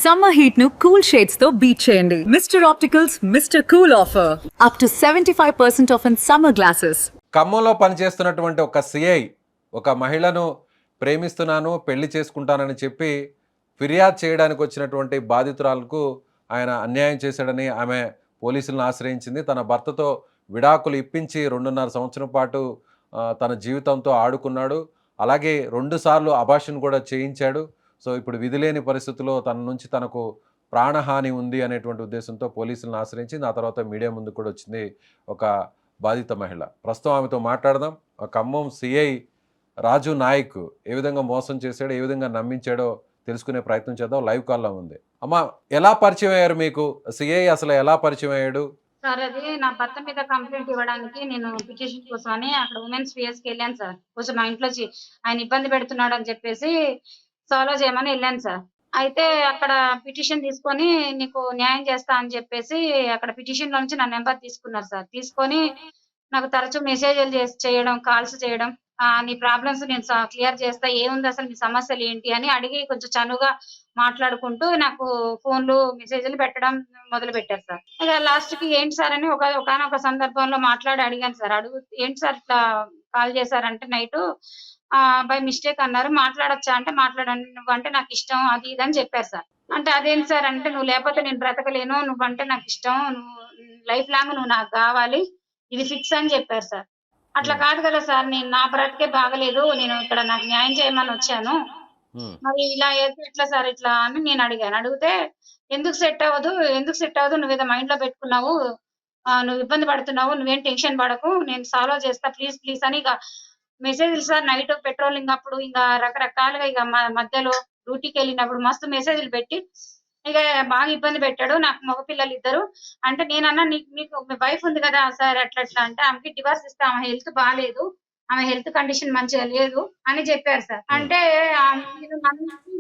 Summer heat nu cool shades తో beat చేయండి. Mr. Opticals Mr. Cool offer. Up to 75% off in summer glasses. ఖమ్మంలో పనిచేస్తున్నటువంటి ఒక CI ఒక మహిళను ప్రేమిస్తున్నాను పెళ్లి చేసుకుంటానని చెప్పి ఫిర్యాదు చేయడానికి వచ్చినటువంటి బాధితురాలకు ఆయన అన్యాయం చేశాడని ఆమె పోలీసులను ఆశ్రయించింది. తన భర్తతో విడాకులు ఇప్పించి 2.5 సంవత్సరం పాటు తన జీవితంతో ఆడుకున్నాడు. అలాగే 2 సార్లు అబార్షన్ కూడా చేయించాడు. సో ఇప్పుడు విధిలేని పరిస్థితుల్లో తన నుంచి తనకు ప్రాణహాని ఉంది అనేటువంటి ఉద్దేశంతో పోలీసులను ఆశ్రయించింది. ఆ తర్వాత మీడియా ముందు కూడా వచ్చింది ఒక బాధిత మహిళ. ప్రస్తుతం ఆమెతో మాట్లాడదాం. ఖమ్మం సిఐ రాజు నాయక్ ఏ విధంగా మోసం చేశాడో, ఏ విధంగా నమ్మించాడో తెలుసుకునే ప్రయత్నం చేద్దాం. లైవ్ కాల్లో ఉంది. అమ్మా, ఎలా పరిచయం అయ్యారు మీకు? సిఐ అసలు ఎలా పరిచయం అయ్యాడు? సార్, అది నా భర్త మీద కంప్లైంట్ ఇవ్వడానికి నేను పిటిషన్ కోసం అని అక్కడ ఉమెన్స్ పిఎస్కి వెళ్ళాను సార్. కొంచెం మా ఇంట్లో ఆయన ఇబ్బంది పెడుతున్నాడు అని చెప్పేసి సాల్వ్ చేయమని వెళ్ళాను సార్. అయితే అక్కడ పిటిషన్ తీసుకొని నీకు న్యాయం చేస్తా అని చెప్పేసి అక్కడ పిటిషన్ లో నుంచి నా నెంబర్ తీసుకున్నారు సార్. తీసుకొని నాకు తరచూ మెసేజ్లు చేయడం, కాల్స్ చేయడం, నీ ప్రాబ్లమ్స్ నేను క్లియర్ చేస్తా, ఏముంది అసలు నీ సమస్యలు ఏంటి అని అడిగి కొంచెం చనువుగా మాట్లాడుకుంటూ నాకు ఫోన్లు మెసేజ్లు పెట్టడం మొదలు పెట్టారు సార్. ఇక లాస్ట్ కి ఏంటి సార్ అని ఒకనొక సందర్భంలో మాట్లాడి అడిగాను సార్. ఏంటి సార్ ఇట్లా కాల్ చేశారంటే నైట్ బై మిస్టేక్ అన్నారు, మాట్లాడొచ్చా అంటే మాట్లాడండి, నువ్వంటే నాకు ఇష్టం, అది ఇది అని చెప్పారు సార్. అంటే అదేంటి సార్ అంటే, నువ్వు లేకపోతే నేను బ్రతకలేను, నువ్వంటే నాకు ఇష్టం, నువ్వు లైఫ్ లాంగ్ నువ్వు నాకు కావాలి, ఇది ఫిక్స్ అని చెప్పారు సార్. అట్లా కాదు కదా సార్, నేను నా బ్రతికే బాగలేదు, నేను ఇక్కడ నాకు న్యాయం చేయమని వచ్చాను, మరి ఇలా ఎట్లా సార్ ఇట్లా అని నేను అడిగాను. అడిగితే ఎందుకు సెట్ అవ్వదు, నువ్వేదో మైండ్ లో పెట్టుకున్నావు, నువ్వు ఇబ్బంది పడుతున్నావు, నువ్వేం టెన్షన్ పడకు, నేను సాల్వ్ చేస్తా, ప్లీజ్ ప్లీజ్ అని ఇక మెసేజ్లు సార్. నైట్ పెట్రోలింగ్ అప్పుడు ఇంకా రకరకాలుగా ఇక మధ్యలో డ్యూటీకి వెళ్ళినప్పుడు మస్తు మెసేజ్లు పెట్టి ఇక బాగా ఇబ్బంది పెట్టాడు. నాకు మగపిల్లలు 2. అంటే నేనన్నా మీకు మీ వైఫ్ ఉంది కదా సార్, అట్లా అంటే ఆమెకి డివర్స్ ఇస్తే ఆమె హెల్త్ బాగాలేదు, ఆమె హెల్త్ కండిషన్ మంచిగా లేదు అని చెప్పారు సార్. అంటే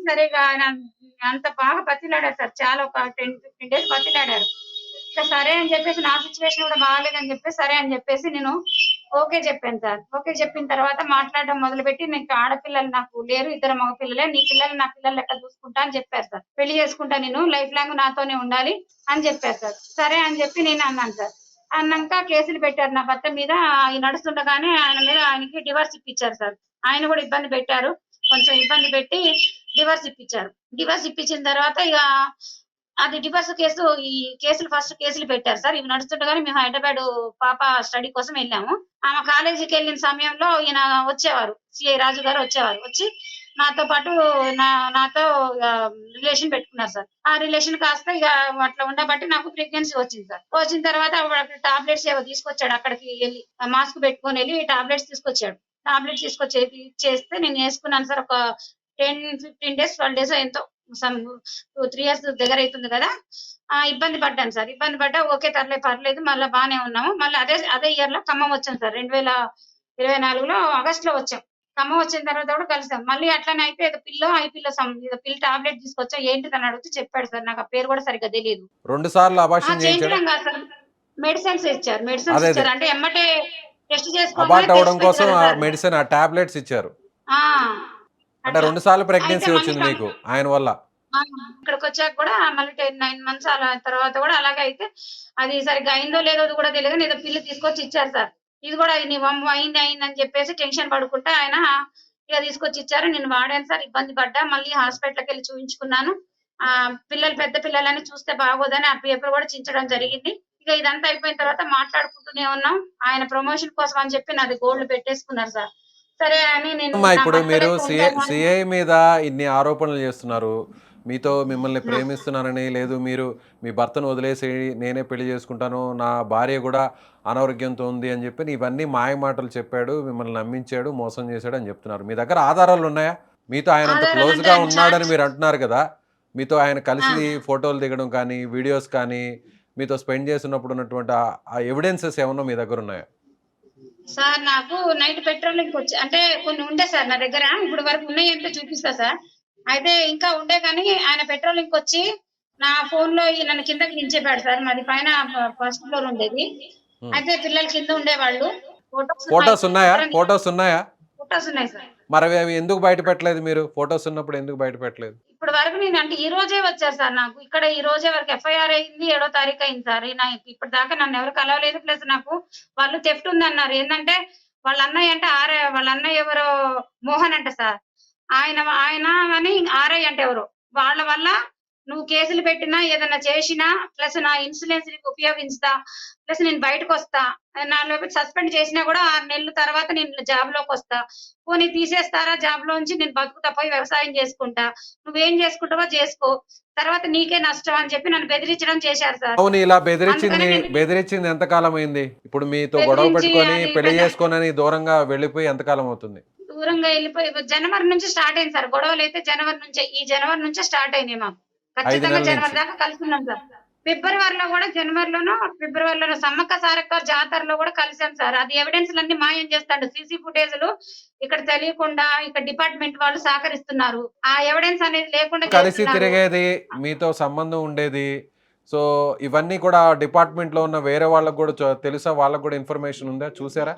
సరేగా అంత బాగా బతిలాడారు సార్, చాలా ఒక 10-15 days బతిలాడారు. ఇక సరే అని చెప్పేసి నా సిచ్యువేషన్ కూడా బాగాలేదని చెప్పేసి సరే అని చెప్పేసి నేను ఓకే చెప్పాను సార్. ఓకే చెప్పిన తర్వాత మాట్లాడడం మొదలుపెట్టి, నీకు ఆడపిల్లలు నాకు లేరు, 2 మగపిల్లలే, నీ పిల్లలు నా పిల్లలు లెక్క చూసుకుంటా అని చెప్పారు సార్. పెళ్లి చేసుకుంటా, నేను లైఫ్ లాంగ్ నాతోనే ఉండాలి అని చెప్పారు సార్. సరే అని చెప్పి నేను అన్నాను సార్. అన్నాక కేసులు పెట్టారు నా భర్త మీద. నడుస్తుండగానే ఆయనకి డివర్స్ ఇప్పించారు సార్. ఆయన కూడా ఇబ్బంది పెట్టారు, కొంచెం ఇబ్బంది పెట్టి డివర్స్ ఇప్పించారు. డివర్స్ ఇప్పించిన తర్వాత ఇక అది డివర్స్ కేసు, ఈ ఫస్ట్ కేసులు పెట్టారు సార్. ఇవి నడుస్తుండగానే మేము హైదరాబాద్ పాప స్టడీ కోసం వెళ్ళాము. ఆమె కాలేజీకి వెళ్ళిన సమయంలో ఈయన వచ్చేవారు, సిఐ రాజు గారు వచ్చేవారు. వచ్చి నాతో పాటు నాతో రిలేషన్ పెట్టుకున్నారు సార్. ఆ రిలేషన్ కాస్త ఇక అట్లా ఉండబట్టి నాకు ప్రెగ్నెన్సీ వచ్చింది సార్. వచ్చిన తర్వాత టాబ్లెట్స్ ఏవో తీసుకొచ్చాడు, అక్కడికి వెళ్ళి మాస్క్ పెట్టుకొని వెళ్ళి టాబ్లెట్స్ తీసుకొచ్చాడు. టాబ్లెట్స్ చేస్తే నేను వేసుకున్నాను సార్. ఒక 10-15 days 12 days ఎంతో 2-3 years దగ్గర అవుతుంది కదా. ఇబ్బంది పడ్డాను సార్. ఇబ్బంది పడ్డా ఓకే పర్లేదు, మళ్ళీ బాగానే ఉన్నాము. మళ్ళీ అదే ఇయర్ లో ఖమ్మం వచ్చాం సార్. 2024లో ఆగస్ట్ లో వచ్చాం. ఖమ్మం వచ్చిన తర్వాత కూడా కలిసాం. మళ్ళీ అట్లనే అయితే ఏదో పిల్ల టాబ్లెట్ తీసుకొచ్చా, ఏంటి అని అడిగితే చెప్పాడు సార్. నాకు ఆ పేరు కూడా సరిగ్గా తెలియదు. 2 సార్లు అబార్షన్ చేయించడం కాదు సార్, మెడిసిన్స్ ఇచ్చారు. అంటే ఎమ్మటే టెస్ట్ అబార్ట్ అవడం కోసం మెడిసిన్, ఆ టాబ్లెట్స్ ఇచ్చారు. అంటే 2 సార్లు ప్రెగ్నెన్సీ వచ్చింది మీకు ఆయన వల్ల. ఇక్కడికి వచ్చాక కూడా మళ్ళీ 9 months అలా తర్వాత కూడా అలాగే అయితే, అది సరిగ్గా అయిందో లేదో కూడా తెలియదు, ఏదో పిల్లి తీసుకొచ్చి ఇచ్చారు సార్. ఇది కూడా నీ వమ్ము అయిందని చెప్పేసి టెన్షన్ పడుకుంటే ఆయన ఇక తీసుకొచ్చి ఇచ్చారు. నేను వాడాను సార్, ఇబ్బంది పడ్డా. మళ్ళీ హాస్పిటల్కి వెళ్ళి చూపించుకున్నాను. పెద్ద పిల్లలని చూస్తే బాగోదని ఆ పేపర్ కూడా చించడం జరిగింది. ఇక ఇదంతా అయిపోయిన తర్వాత మాట్లాడుకుంటూనే ఉన్నాం. ఆయన ప్రమోషన్ కోసం అని చెప్పి నాది గోల్డ్ పెట్టేసుకున్నారు సార్. సరే అని నేను ఇప్పుడు మీరు సిఐ మీద ఇన్ని ఆరోపణలు చేస్తున్నారు, మీతో మిమ్మల్ని ప్రేమిస్తున్నానని, లేదు మీరు మీ భర్తను వదిలేసి నేనే పెళ్లి చేసుకుంటాను, నా భార్య కూడా అనారోగ్యంతో ఉంది అని చెప్పి ఇవన్నీ మాయ మాటలు చెప్పాడు, మిమ్మల్ని నమ్మించాడు, మోసం చేశాడు అని చెప్తున్నారు. మీ దగ్గర ఆధారాలు ఉన్నాయా? మీతో ఆయన అంత క్లోజ్ గా ఉన్నాడని మీరు అంటున్నారు కదా, మీతో ఆయన కలిసి ఫోటోలు దిగడం కానీ, వీడియోస్ కానీ, మీతో స్పెండ్ చేసినప్పుడు ఉన్నటువంటి ఆ ఎవిడెన్సెస్ ఏమన్నా మీ దగ్గర ఉన్నాయా? సార్, నాకు నైట్ పెట్రోలింగ్ వచ్చి అంటే కొన్ని ఉండే సార్ నా దగ్గర, ఇప్పుడు వరకు ఉన్నాయి అంటే చూపిస్తా సార్. అయితే ఇంకా ఉండే కానీ ఆయన పెట్రోలింగ్ వచ్చి నా ఫోన్ లో నన్ను కిందకి దించేపాడు సార్. మాది పైన ఫస్ట్ ఫ్లోర్ ఉండేది. అయితే పిల్లలు కింద ఉండేవాళ్ళు. ఫోటోస్ ఉన్నాయా? ఫోటోస్ ఉన్నాయి సార్. మరి అవి ఎందుకు బయట పెట్టలేదు మీరు? ఫోటోస్ ఉన్నప్పుడు ఎందుకు బయట పెట్టలేదు? ఇప్పటి వరకు నేను అంటే ఈ రోజే వచ్చారు సార్ నాకు. ఇక్కడ ఈ రోజే వరకు ఎఫ్ఐఆర్ అయింది 7వ తారీఖు అయింది సార్. ఇప్పటిదాకా నన్ను ఎవరు కలవలేదు. ప్లస్ నాకు వాళ్ళు థెఫ్ట్ ఉందన్నారు. ఏందంటే వాళ్ళ అన్నయ్య అంటే వాళ్ళ అన్నయ్య ఎవరో మోహన్ అంట సార్. ఆయన ఆయన అని ఆర్ఐ అంటే ఎవరో. వాళ్ళ వల్ల నువ్వు కేసులు పెట్టినా, ఏదన్నా చేసినా, ప్లస్ నా ఇన్సూరెన్స్ నీకు ఉపయోగిస్తా, ప్లస్ నేను బయటకొస్తా. నాలో సస్పెండ్ చేసినా కూడా 6 నెలల తర్వాత నేను జాబ్‌లోకొస్తా. పోనీ తీసేస్తారా జాబ్‌లోంచి, నేను బతుకుతా, పోయి వ్యవసాయం చేసుకుంటా. నువ్వేం చేసుకుంటావో చేసుకో. తర్వాత నీకే నష్టం అని చెప్పి నన్ను బెదిరించడం చేశారు సార్. అవును. ఇలా అందుకనే బెదిరించింది ఎంత కాలం అయింది? ఇప్పుడు మీతో గొడవ బెదిరించి పెట్టుకొని, అది పెళ్లి పెద్ద చేసుకోనని దూరంగా వెళ్ళిపోయి ఎంత కాలం అవుతుంది? దూరంగా ఎళ్ళిపోయి జనవరి నుంచి స్టార్ట్ అయింది సార్. గొడవలైతే జనవరి నుంచే. ఈ జనవరి నుంచే స్టార్ట్ అయినాయి మాకు. 5 ఖచ్చితంగా నెలల జనవరి నుంచి. దాకా కలిసున్నాం సార్. ఫిబ్రవరిలోనో సమ్మక్క సారక్క జాతరలో కూడా కలిసాం సార్. అది ఎవిడెన్స్‌లన్నీ మాయం చేస్తాడు. సీసీ ఫుటేజ్‌లు ఇక్కడ తెలియకుండా ఇక్కడ డిపార్ట్‌మెంట్ వాళ్ళు సహకరిస్తున్నారు. ఆ ఎవిడెన్స్ అనేది లేకుండా కలిసి చేస్తున్నారు. తిరిగేది, మీతో సంబంధం ఉండేది. సో, ఇవన్నీ కూడా డిపార్ట్‌మెంట్‌లో ఉన్న వేరే వాళ్ళకి గూడా తెలుసా? వాళ్ళకి గూడా ఇన్ఫర్మేషన్ ఉందా? చూసారా?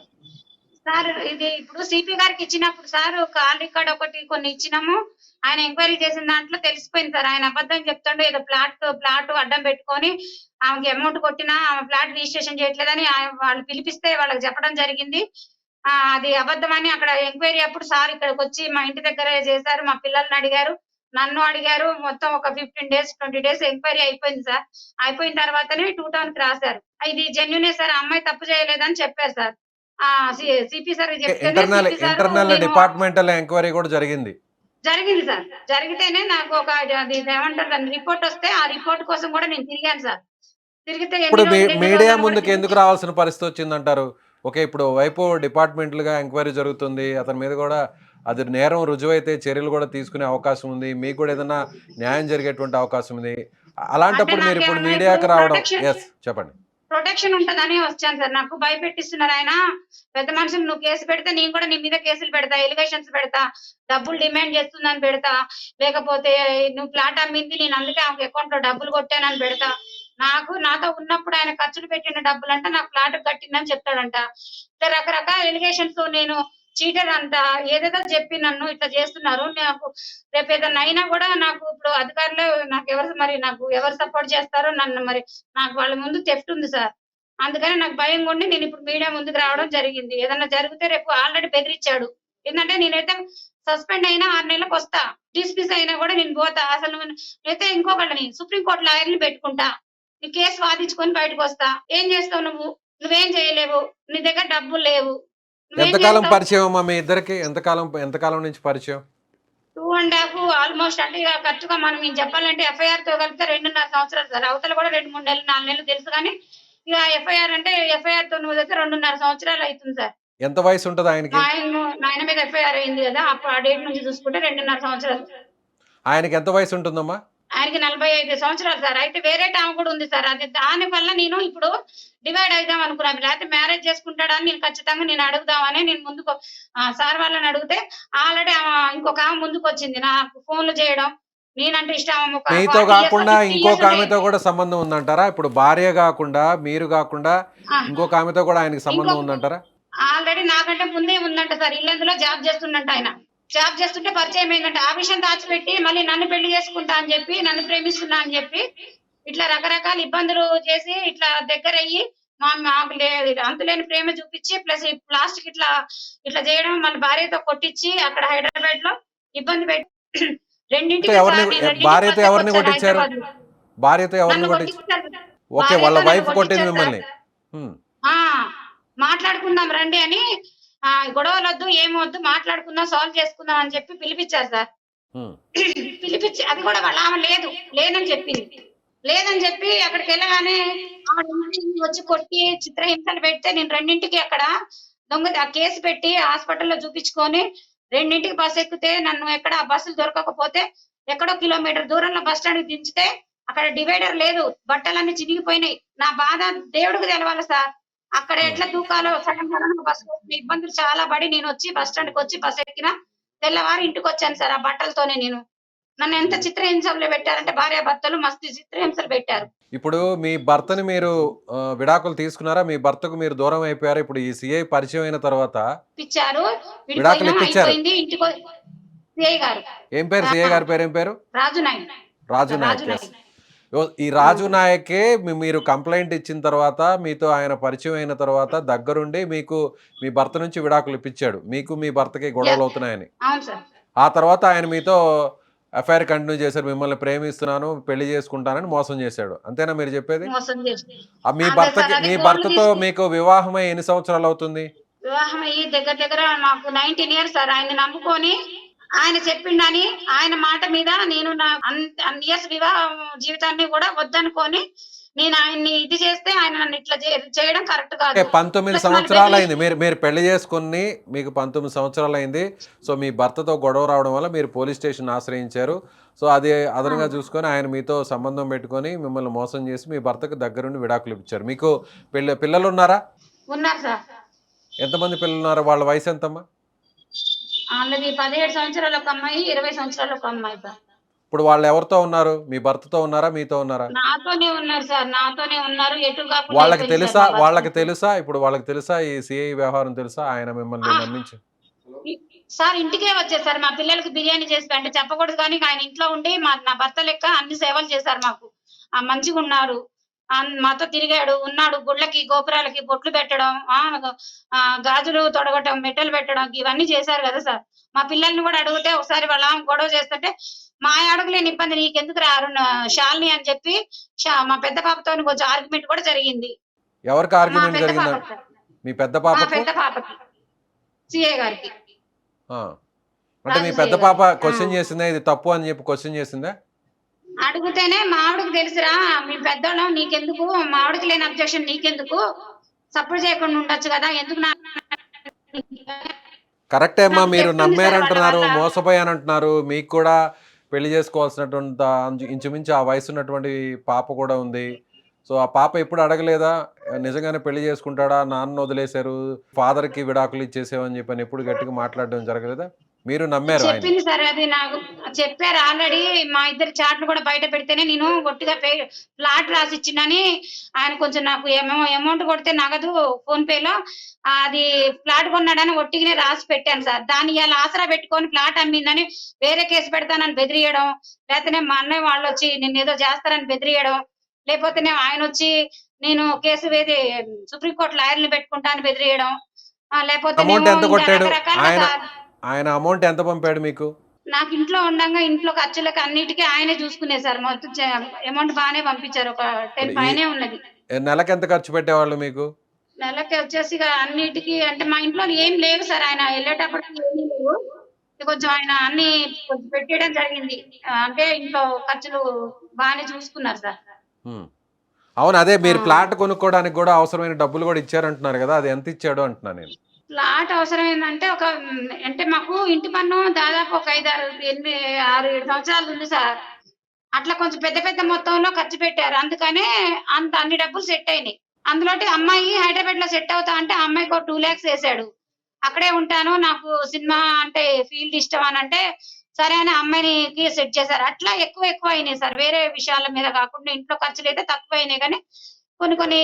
సార్ ఇది ఇప్పుడు సిపి గారికి ఇచ్చినప్పుడు సార్ కాల్ రికార్డ్ ఒకటి కొన్ని ఇచ్చినాము. ఆయన ఎంక్వైరీ చేసిన దాంట్లో తెలిసిపోయింది సార్. ఆయన అబద్ధం చెప్తుండు. ఏదో ప్లాట్ అడ్డం పెట్టుకొని ఆమెకి అమౌంట్ కొట్టినా ఆమె ప్లాట్ రిజిస్ట్రేషన్ చేయట్లేదని వాళ్ళు పిలిపిస్తే వాళ్ళకి చెప్పడం జరిగింది. అది అబద్ధమని అక్కడ ఎంక్వైరీ అప్పుడు సార్ ఇక్కడికొచ్చి మా ఇంటి దగ్గరే చేశారు. మా పిల్లల్ని అడిగారు. నన్ను అడిగారు. మొత్తం ఒక 15 డేస్, 20 డేస్ ఎంక్వైరీ అయిపోయింది సార్. అయిపోయిన తర్వాతనే 2 టౌన్‌కి రాశారు. ఇది జెన్యూనే సార్. ఆ అమ్మాయి తప్పు చేయలేదని చెప్పారు సార్. ఆ! సిపి సార్‌కి చెప్తేనే ఇంటర్నల్ సిపి సారు ఇంటర్నల్ నేను డిపార్ట్‌మెంటల్ ఎంక్వైరీ గూడా జరిగింది. జరిగింది సార్. జరిగితేనే నాకు ఒక అది ఏమంటారు దాన్ని రిపోర్టొస్తే ఆ రిపోర్ట్ కోసం కూడా నేను తిరిగాను సార్. తిరిగితే ఇప్పుడు ఎన్ని మీడియా రోజులని కూడా ముందుకు ఎందుకు రావాల్సిన పరిస్థితొచ్చిందంటారు? ఓకే. ఇప్పుడు ఓవైపు డిపార్ట్‌మెంటల్‌గా ఎంక్వైరీ జరుగుతుంది. అతని మీద గూడా అది నేరం రుజువైతే చర్యలు గూడా తీసుకునే అవకాశం ఉంది. మీకు గూడా ఏదన్నా న్యాయం జరిగేటువంటి అవకాశం ఉంది. అంటే అలాంటప్పుడు మీరిప్పుడు నాకేమన్నా ఇప్పుడు మీడియాకి రావడం యెస్. చెప్పండి. ప్రొటెక్షన్ ఉంటదని వచ్చాను సార్. నాకు భయపెట్టిస్తున్నారు ఆయన. పెద్ద మనుషులు నువ్వు కేసు పెడితే నేను కూడా నీ మీద కేసులు పెడతా, ఎలిగేషన్స్ పెడతా, డబ్బులు డిమాండ్ చేస్తుందని పెడతా, లేకపోతే నువ్వు ఫ్లాట్ అమ్మింది నేను అందుకే ఆమెకి అకౌంట్‌లో డబ్బులు కొట్టానని పెడతా. నాతో ఉన్నప్పుడు ఆయన ఖర్చులు పెట్టిన డబ్బులంట నాకు ఫ్లాట్‌కి కట్టిందని చెప్తాడంట. ఇట్లా రకరకాల ఎలిగేషన్స్ నేను చీటర్ అంట ఏదేదో చెప్పి నన్ను ఇట్లా చేస్తున్నారు. నాకు రేపు ఏదన్నా అయినా కూడా నాకు ఇప్పుడు అధికారులు నాకు ఎవరు సపోర్ట్ చేస్తారో నన్ను మరి నాకు వాళ్ళ ముందు థెఫ్ట్ ఉంది సార్. అందుకని నాకు భయంగా ఉండి నేనిప్పుడు మీడియా ముందుకు రావడం జరిగింది. ఏదన్నా జరిగితే రేపు ఆల్రెడీ బెదిరిచ్చాడు. ఏందంటే నేనైతే సస్పెండ్ అయినా 6 నెలలకొస్తా. డిస్మిస్ అయినా కూడా నేను పోతా. అసలు నేనైతే ఇంకొకళ్ళని సుప్రీం కోర్ట్ లాయర్‌ని పెట్టుకుంటా. నీ కేస్ వాదించుకొని బయటకొస్తా. ఏం చేస్తావు నువ్వు? నువ్వేం చేయలేవు. నీ దగ్గర డబ్బులు లేవు. నువ్వేం ఎంతకాలం చేస్తావు? పరిచయం అమ్మా మీ ఇద్దరికి? ఎంతకాలం నుంచి పరిచయం? 2 ½ ఆల్‌మోస్ట్ అంటే ఇక ఖర్చుగా మేము చెప్పాలంటే ఎఫ్ఐఆర్‌తో కలిపితే 2.5 సంవత్సరాలు సార్. అవతల కూడా 2, 3 నెలలు, 4 నెలలు తెలుసు గానీ, ఇక ఎఫ్ఐఆర్ అంటే ఎఫ్ఐఆర్‌తో నువ్వైతే 2.5 సంవత్సరాలు అయితుంది సార్. ఎంత వయసుంటది ఆయనకి? మా ఆయన మీద ఎఫ్ఐఆర్ అయింది గదా! అప్పుడు ఆ డేట్ నుంచి చూసుకుంటే 2.5 సంవత్సరాలు. ఆయనకి ఎంత వయసుంటుందమ్మా? ఆయనకి 45 సంవత్సరాలు సార్. అయితే వేరేటామె కూడా ఉంది సార్. అది దాని వల్ల నేను ఇప్పుడు డివైడ్ అయిదాం అనుకున్నాను. లేకపోతే మ్యారేజ్ చేసుకుంటాడని నేను ఖచ్చితంగా అడుగుదామని నేను ముందుకు సార్ వాళ్ళని అడిగితే ఆల్రెడీ ఇంకొక ఆమె ముందుకొచ్చింది. నాకు ఫోన్‌లు చేయడం. నేనంటే ఇష్టం. ఆమె ఒక మీతో 40 ఇయర్స్, గాకుండా 50 ఇయర్స్ ఇంకొక ఉంటాయి. ఆమెతో కూడా సంబంధం ఉందంటారా? ఇప్పుడు భార్య గాకుండా, మీరు గాకుండా ఆ! ఇంకొక ఆమెతో కూడా ఆయనకి సంబంధం ఇంకొక ఉందంటారా? ఆల్రెడీ నాకంటే ముందే ఉందంట సార్. ఇల్లందులో జాబ్ చేస్తుండంట ఆయన. జాబ్ చేస్తుంటే పరిచయం అయిందంట. ఆ విషయం దాచిపెట్టి మళ్ళీ నన్ను పెళ్లి చేసుకుంటా అని చెప్పి, నన్ను ప్రేమిస్తున్నా అని చెప్పి, ఇట్లా రకరకాల ఇబ్బందులు చేసి ఇట్లా దగ్గరయ్యి మాకు అంతులేని ప్రేమ చూపించి ప్లస్ లాస్ట్‌కి ఇట్లా చేయడం మళ్ళీ భార్యతో కొట్టించి అక్కడ హైదరాబాద్‌లో ఇబ్బంది పెట్టి రెండింటికి ఎవరిని సార్ నేను రెండింటికి భార్యతో ఎవరిని బస్సెక్కొచ్చాను కొట్టించారు? హైదరాబాద్‌లో. భార్యతో ఎవరిని నన్ను కొట్టించారు? కొట్టించారు. ఓకే. వాళ్ళ భార్యతో నన్ను వైఫ్ కొట్టింది కొట్టించారు సార్. మిమ్మల్ని. హ్మ్. ఆ! మాట్లాడుకుందాం రండి అని గొడవలొద్దు, ఏమొద్దు మాట్లాడుకుందాం, సాల్వ్ చేసుకుందాం అని చెప్పి పిలిపిచ్చారు సార్. హ్మ్. పిలిపిచ్చి అది కూడా వాళ్ళ ఆమె లేదని చెప్పింది. లేదని చెప్పి అక్కడికెళ్ళగానే ఆమె రెండింటికి వచ్చి కొట్టి చిత్రహింసలు పెడితే నేను రెండింటికి అక్కడ ఆ కేసు పెట్టి హాస్పిటల్‌లో చూపించుకొని రెండింటికి బస్ ఎక్కితే నన్ను ఎక్కడ ఆ బస్సులు దొరకకపోతే ఎక్కడో కిలోమీటర్ దూరంలో బస్ స్టాండ్‌కి దించితే అక్కడ డివైడర్ లేదు. బట్టలన్నీ చినిగిపోయినాయి. నా బాధ దేవుడికి తెలవాలి సార్. అక్కడ హ్మ్. ఎట్లా దూకాలో సడన్ సడన్‌గా ఇబ్బందులు చాలా పడి నేనొచ్చి బస్ స్టాండ్‌కొచ్చి బస్ ఎక్కిన. తెల్లవారి ఇంటికొచ్చాను సార్ ఆ బట్టలతోనే నేను. నన్ను ఎంత చిత్రహింసలు పెట్టారంటే భార్యాభర్తలు మస్తు చిత్రహింసలు పెట్టారు. ఇప్పుడు మీ భర్తని మీరు విడాకులు తీసుకున్నారా? మీ భర్తకు మీరు దూరం అయిపోయారా? ఇప్పుడు ఈ సీఐ పరిచయం అయిన తర్వాత ఇప్పించారు. విడాకులు విడిపోయినాం, ఇప్పించారు. అయిపోయింది. ఇంటికి సిఐ గారు ఏం పేరు సీఐ గారి పేరు? ఏం పేరు? రాజు నాయుడు. రాజు నాయక్. రాజు ఎస్. నాయుడు. ఈ రాజు నాయకే మీరు కంప్లైంట్ ఇచ్చిన తర్వాత మీతో ఆయన పరిచయం అయిన తర్వాత దగ్గరుండి మీకు మీ భర్త నుంచి విడాకులు ఇప్పించాడు. మీకు మీ భర్తకి గొడవలు అవుతున్నాయని. అవును సార్. ఆ తర్వాత ఆయన మీతో ఎఫ్ఐఆర్ కంటిన్యూ చేశారు. మిమ్మల్ని ప్రేమిస్తున్నాను, పెళ్లి చేసుకుంటానని మోసం చేశాడు. అంతేనా మీరు చెప్పేది? మోసం చేసి మీ అదే భర్తకి సార్, అదే మీ గోల్డ్ భర్తతో తీసుకు మీకు వివాహమై ఎన్ని సంవత్సరాలు అవుతుంది? వివాహం అయ్యి దగ్గర దగ్గర మాకు 19 ఇయర్స్ సార్. ఆయన నమ్ముకొని ఆయన చెప్పిండని ఆయన మాట మీద నేను నా అన్ని ఇయర్స్ వివాహ జీవితాన్ని కూడా వద్దనుకొని నేను ఆయన్ని ఇది చేస్తే ఆయన నన్ను ఇట్లా చేయడం కరెక్ట్ కాదు. 19 సంవత్సరాలు అయింది మీరు పెళ్లి చేసుకుని, మీకు 19 సంవత్సరాలు అయింది. సో మీ భర్తతో గొడవ రావడం వల్ల మీరు పోలీస్ స్టేషన్ ఆశ్రయించారు. సో అది అదనంగా చూసుకొని ఆయన మీతో సంబంధం పెట్టుకొని మిమ్మల్ని మోసం చేసి మీ భర్తకు దగ్గరుండి విడాకులు ఇప్పించారు. మీకు పిల్లలు ఉన్నారా? ఉన్నారు సార్. ఎంతమంది పిల్లలు ఉన్నారు? వాళ్ళ వయసు ఎంతమ్మా? వాళ్ళది 17 సంవత్సరాల ఒక అమ్మాయి, 20 సంవత్సరాల ఒక అమ్మాయి సార్. ఇప్పుడు వాళ్ళు ఎవరితో ఉన్నారు? మీ భర్తతో ఉన్నారా, మీతో ఉన్నారా? నాతోనే ఉన్నారు సార్. నాతోనే ఉన్నారు. ఎటు కాకుండా వాళ్ళకి అయిపోయింది తెలుసా? సార్ మా వాళ్ళకి భర్త. తెలుసా? ఇప్పుడు వాళ్ళకి తెలుసా ఈ సిఐ వ్యవహారం తెలుసా? ఆయన మిమ్మల్ని ఆ, నమ్మించి సార్ ఇంటికే వచ్చేసారు. మా పిల్లలకి బిర్యానీ చేసి అంటే చెప్పకూడదు కానీ ఆయన ఇంట్లో ఉండి నా భర్త లెక్క అన్ని సేవలు చేశారు మాకు. మంచిగా ఉన్నారు. మాతో తిరిగాడు, ఉన్నాడు. గుళ్ళకి గోపురాలకి బొట్లు పెట్టడం, గాజులు తొడగటం, మెట్టలు పెట్టడం ఇవన్నీ చేశారు కదా సార్. మా పిల్లల్ని కూడా అడిగితే ఒకసారి వాళ్ళ ఆమె గొడవ చేస్తుంటే మా అడుగులేని ఇబ్బంది నీకెందుకు రారు శాలిని అని చెప్పి మా పెద్ద పాపతో కొంచెం ఆర్గ్యుమెంట్ కూడా జరిగింది. ఎవరికి మా ఆర్గ్యుమెంట్ పెద్ద జరిగిందా? పాపకి సార్. మీ పెద్ద మా పాపకు? పెద్ద పాపకి సిఏ గారికి, ఆ. అంటే మీ రాజు పెద్ద సిఏ పాప గారికి. క్వశ్చన్ చేసిందా? ఇది తప్పు అని చెప్పి క్వశ్చన్ చేసిందా? అడిగితేనే మా ఆవిడకి తెలుసురా, మీ పెద్దోళ్ళం, నీకెందుకు, మా ఆవిడకి లేని అబ్జెక్షన్ నీకెందుకు, సపోర్ట్ చేయకుండా ఉండొచ్చు కదా, ఎందుకు కరెక్టే అమ్మా. నాకు మీరు చెప్తుంది సార్ వాళ్ళ నమ్మారంటున్నారు, వల్ల. మోసపోయానంటున్నారు. మీకు కూడా పెళ్లి చేసుకోవాల్సినటువంటి ఇంచుమించు ఆ వయసు ఉన్నటువంటి పాప కూడా ఉంది. సో ఆ పాప ఎప్పుడు అడగలేదా నిజంగానే పెళ్లి చేసుకుంటాడా, నాన్న వదిలేశారు, ఫాదర్కి విడాకులు ఇచ్చేసావని చెప్పని ఎప్పుడు గట్టిగా మాట్లాడడం జరగలేదా? మీరు నమ్మారు ఆయన. చెప్పింది సార్. అది నాకు చెప్పారు ఆల్రెడీ. మా ఇద్దరి చాట్లు కూడా బయట పెడితేనే నేను గట్టిగా ఫ్లాట్ రాసి ఇచ్చిందని ఆయన కొంచెం నాకు అమౌంట్ కొడితే నగదు ఫోన్ పేలో అది ఫ్లాట్ కొన్నాడని ఒట్టిగానే రాసి పెట్టాను సార్. దాన్ని ఇలా ఆసరా పెట్టుకొని ఫ్లాట్ అమ్మిందని వేరే కేసు పెడతానని బెదిరియడం, లేకపోతే మా అన్నయ్య వాళ్ళు వచ్చి నిన్ను ఏదో చేస్తారని బెదిరియడం, లేకపోతే ఆయన వచ్చి నేను కేసు వేది సుప్రీంకోర్టు లాయర్ని పెట్టుకుంటా అని బెదిరియడం, లేకపోతే అమౌంట్ ఎంత కొట్టాడు రకరకాలుగా ఆయన? సార్. ఆయన అమౌంట్ ఎంత పంపాడు మీకు? నాకు ఇంట్లో ఉండగా ఇంట్లో ఖర్చులకు అన్నిటికీ ఆయనే చూసుకునే సార్. మొత్తం అమౌంట్ బాగానే పంపించారు. ఒక 10 పైనే ఉన్నది. నెలకి ఎంత ఖర్చు పెట్టేవాళ్ళు మీకు? నెలకి వచ్చేసి ఇక అన్నిటికీ అంటే మా ఇంట్లో ఏం లేవు సార్. ఆయన వెళ్ళేటప్పటికి ఏమీ లేవు. కొంచెం ఆయన అన్ని కొంచెం పెట్టేయడం జరిగింది. అంటే ఇంట్లో ఖర్చులు బాగానే చూసుకున్నారు సార్. హ్మ్. అవును, అదే మీరు ఆ. ఫ్లాట్ కొనుక్కోవడానికి కూడా అవసరమైన డబ్బులు కూడా ఇచ్చారంటున్నారు కదా, అది ఎంత ఇచ్చాడు అంటున్నా నేను. ఫ్లాట్ అవసరం ఏంటంటే అంటే మాకు ఇంటి పన్ను దాదాపు ఒక 5, 6, 7 సంవత్సరాలు ఉంది సార్. అట్లా కొంచెం పెద్ద పెద్ద మొత్తంలో ఖర్చు పెట్టారు. అందుకనే అన్ని డబ్బులు సెట్ అయినాయి. అందులోటి అమ్మాయి హైదరాబాద్ లో సెట్ అవుతా అంటే ఆ అమ్మాయికి ఒక 2 lakhs వేసాడు. అక్కడే ఉంటాను, నాకు సినిమా అంటే ఫీల్డ్ ఇష్టం అని అంటే సరే అని అమ్మాయికి సెట్ చేశారు. అట్లా ఎక్కువ అయినాయి సార్. వేరే విషయాల మీద కాకుండా ఇంట్లో ఖర్చులు అయితే తక్కువ అయినాయి కానీ కొన్ని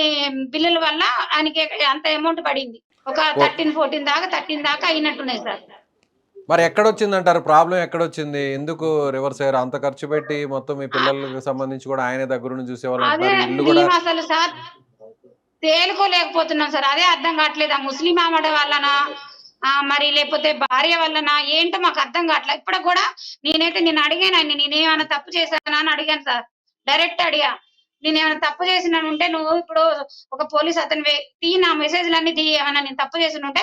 బిల్లుల వల్ల ఆయనకి అంత అమౌంట్ పడింది. ఒక 13 దాకా అయినట్టున్నాయి సార్. మరి ఎక్కడొచ్చిందంటారు ప్రాబ్లం? ఎక్కడొచ్చింది? ఎందుకు రివర్స్ అయ్యారు? అంత ఖర్చు పెట్టి మొత్తం మీ పిల్లలకు సంబంధించి కూడా ఆయనే దగ్గరుండి చూసేవాళ్ళు అదే అంటున్నారు. ఇల్లు కూడా మేము అసలు సార్ తేలుకోలేకపోతున్నాం సార్. అదే అర్థం కావట్లేదు. ఆ ముస్లిం ఆమెడ వల్లనా మరి లేకపోతే భార్య వల్లనా ఏంటో మాకు అర్థం కావట్లేదు. ఇప్పుడు కూడా నేను అడిగాను ఆయన్ని, నేనేమైనా తప్పు చేశానా అని అడిగాను సార్. డైరెక్ట్ అడిగా, నేనేమైనా తప్పు చేసినానుంటే నువ్వు ఇప్పుడు ఒక పోలీస్ అతను నా మెసేజ్లన్నీ ఏమైనా నేను తప్పు చేసినుంటే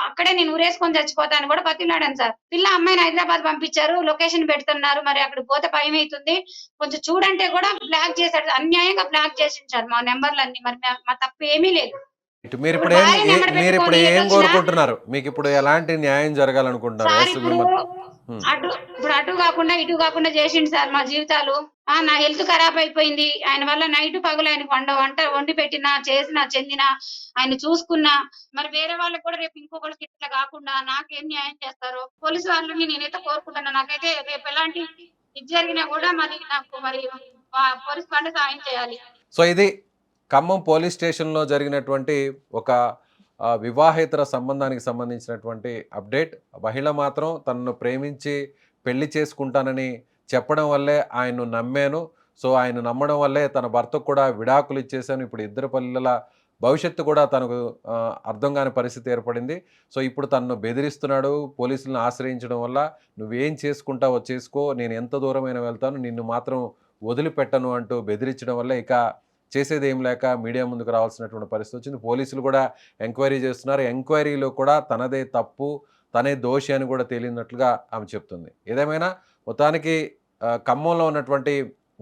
అక్కడే నేను ఊరేసుకొని చచ్చిపోతాను కూడా బతిలాడాను సార్. అమ్మాయిని హైదరాబాద్ పంపించారు, లొకేషన్ పెడుతున్నారు, మరి అక్కడ పోతే భయం అవుతుంది, కొంచెం చూడంటే కూడా బ్లాక్ చేశాడు. అన్యాయంగా బ్లాక్ చేసింది సార్ మా నెంబర్లన్నీ. మరి మా తప్పు ఏమీ లేదు. మీరు ఇప్పుడు ఇప్పుడు ఏం భార్య నెంబర్ మీరు ఇప్పుడు పెట్టుకొని ఏం ఎటొచ్చినా కోరుకుంటున్నారు? మీకు ఇప్పుడు ఎలాంటి న్యాయం జరగాలనుకుంటున్నారు? సార్ ఎస్ ఇప్పుడు హ్మ్. అటు కాకుండా ఇటు కాకుండా చేసిండు సార్ మా జీవితాలు. నా హెల్త్ ఖరాబ్ అయిపోయింది. ఆయన వల్ల నైట్ పగలు ఆయనకు వంట వండి పెట్టినా, చేసినా, చెందినా, ఆయన చూసుకున్నా. మరి వేరే వాళ్ళకి కూడా రేపు ఇంకొకరికి ఇట్లా కాకుండా నాకేం న్యాయం చేస్తారో పోలీసు వాళ్ళని నేనైతే కోరుకుంటున్నా. నాకైతే రేపు ఎలాంటి ఇది జరిగినా కూడా మరి నాకు మరి పోలీస్ వాళ్ళు సాయం చేయాలి. సో ఇది ఖమ్మం పోలీస్ స్టేషన్లో జరిగినటువంటి ఒక వివాహేతర సంబంధానికి సంబంధించినటువంటి అప్డేట్. మహిళ మాత్రం తనను ప్రేమించి పెళ్లి చేసుకుంటానని చెప్పడం వల్లే ఆయన్ను నమ్మాను. సో ఆయన నమ్మడం వల్లే తన భర్తకు కూడా విడాకులు ఇచ్చేశాను. ఇప్పుడు ఇద్దరు పిల్లల భవిష్యత్తు కూడా తనకు అర్థం కాని పరిస్థితి ఏర్పడింది. సో ఇప్పుడు తనను బెదిరిస్తున్నాడు. పోలీసులను ఆశ్రయించడం వల్ల నువ్వేం చేసుకుంటావో చేసుకో, నేను ఎంత దూరమైనా వెళ్తాను, నిన్ను మాత్రం వదిలిపెట్టను అంటూ బెదిరించడం వల్ల ఇక చేసేది ఏం లేక మీడియా ముందుకు రావాల్సినటువంటి పరిస్థితి వచ్చింది. పోలీసులు కూడా ఎంక్వైరీ చేస్తున్నారు. ఎంక్వైరీలో కూడా తనదే తప్పు, తనే దోషి అని కూడా తేలినట్లుగా ఆమె చెప్తుంది. ఏదేమైనా మొత్తానికి ఖమ్మంలో ఉన్నటువంటి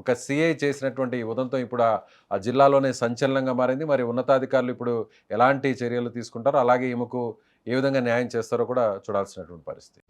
ఒక సిఐ చేసినటువంటి ఈ ఉదంతం ఇప్పుడు ఆ జిల్లాలోనే సంచలనంగా మారింది. మరి ఉన్నతాధికారులు ఇప్పుడు ఎలాంటి చర్యలు తీసుకుంటారో, అలాగే ఈమెకు ఏ విధంగా న్యాయం చేస్తారో కూడా చూడాల్సినటువంటి పరిస్థితి.